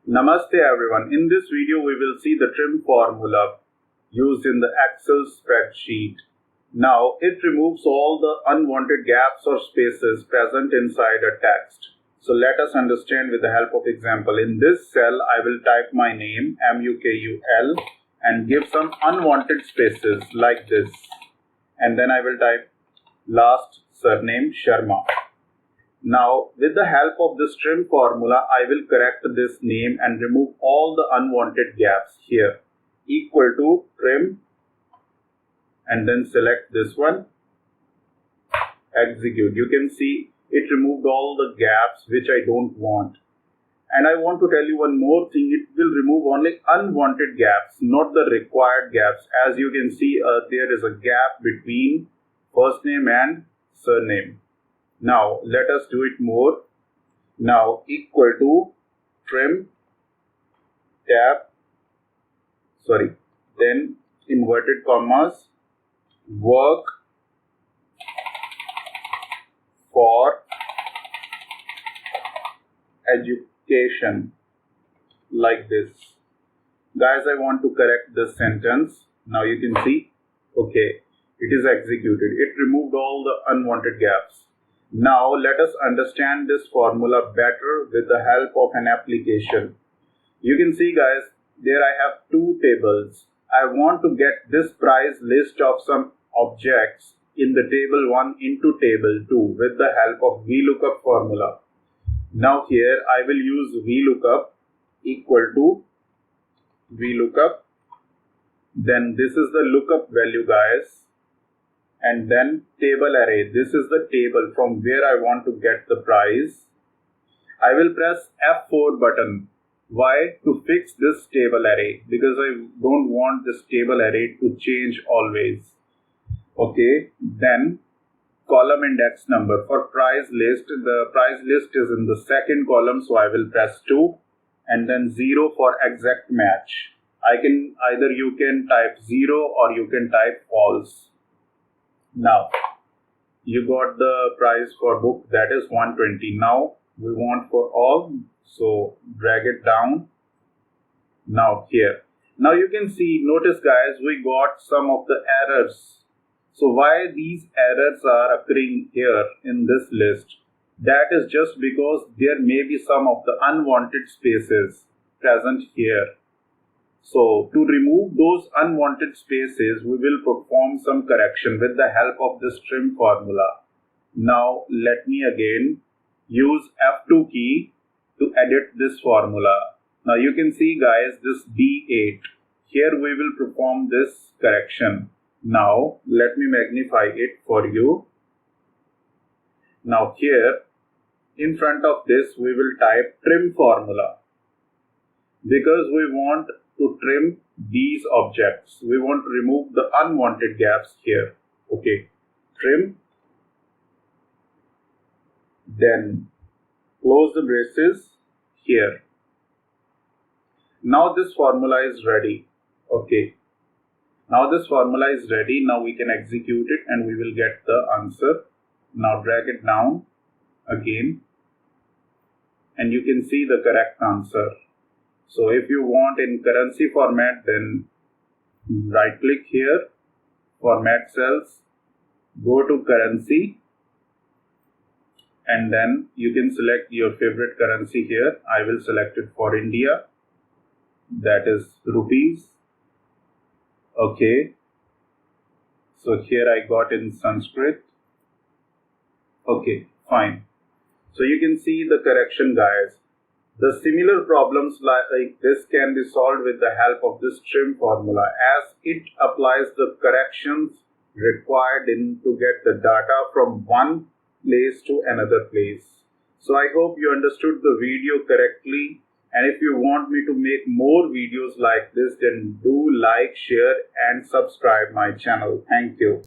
Namaste everyone. In this video we will see the trim formula used in the Excel spreadsheet. Now it removes all the unwanted gaps or spaces present inside a text. So let us understand with the help of example. In this cell I will type my name MUKUL and give some unwanted spaces like this. And then I will type last surname Sharma. Now, with the help of this trim formula, I will correct this name and remove all the unwanted gaps here. Equal to trim and then select this one. Execute. You can see it removed all the gaps which I don't want. And I want to tell you one more thing. It will remove only unwanted gaps, not the required gaps. As you can see, there is a gap between first name and surname. Now let us do it more. Now equal to trim then inverted commas work for education, like this. Guys, I want to correct this sentence. Now you can see, okay, it is executed. It removed all the unwanted gaps. Now let us understand this formula better with the help of an application. You can see guys, there I have two tables. I want to get this price list of some objects in the table 1 into table 2 with the help of VLOOKUP formula. Now here I will use VLOOKUP equal to VLOOKUP. Then this is the lookup value guys. And then table array. This is the table from where I want to get the price. I will press F4 button. Why? To fix this table array, because I don't want this table array to change always. Okay, then column index number for price list. The price list is in the second column, so I will press 2 and then 0 for exact match. Either you can type 0 or you can type false. Now you got the price for book, that is 120. Now we want for all, so drag it down. Now here, now you can see, notice guys, we got some of the errors. So why these errors are occurring here in this list? That is just because there may be some of the unwanted spaces present here. So to remove those unwanted spaces, we will perform some correction with the help of this trim formula. Now let me again use F2 key to edit this formula. Now you can see guys, this D8. Here we will perform this correction. Now let me magnify it for you. Now here in front of this we will type trim formula, because we want to trim these objects. We want to remove the unwanted gaps here. Okay, trim, then close the braces here. Now this formula is ready. Okay, now this formula is ready. Now we can execute it and we will get the answer. Now drag it down again and you can see the correct answer. So if you want in currency format, then right click here, format cells, go to currency, and then you can select your favorite currency here. I will select it for India, that is rupees. Okay, so here I got in Sanskrit. Okay, fine. So you can see the correction guys. The similar problems like this can be solved with the help of this trim formula, as it applies the corrections required to get the data from one place to another place. So I hope you understood the video correctly, and if you want me to make more videos like this, then do like, share and subscribe my channel. Thank you.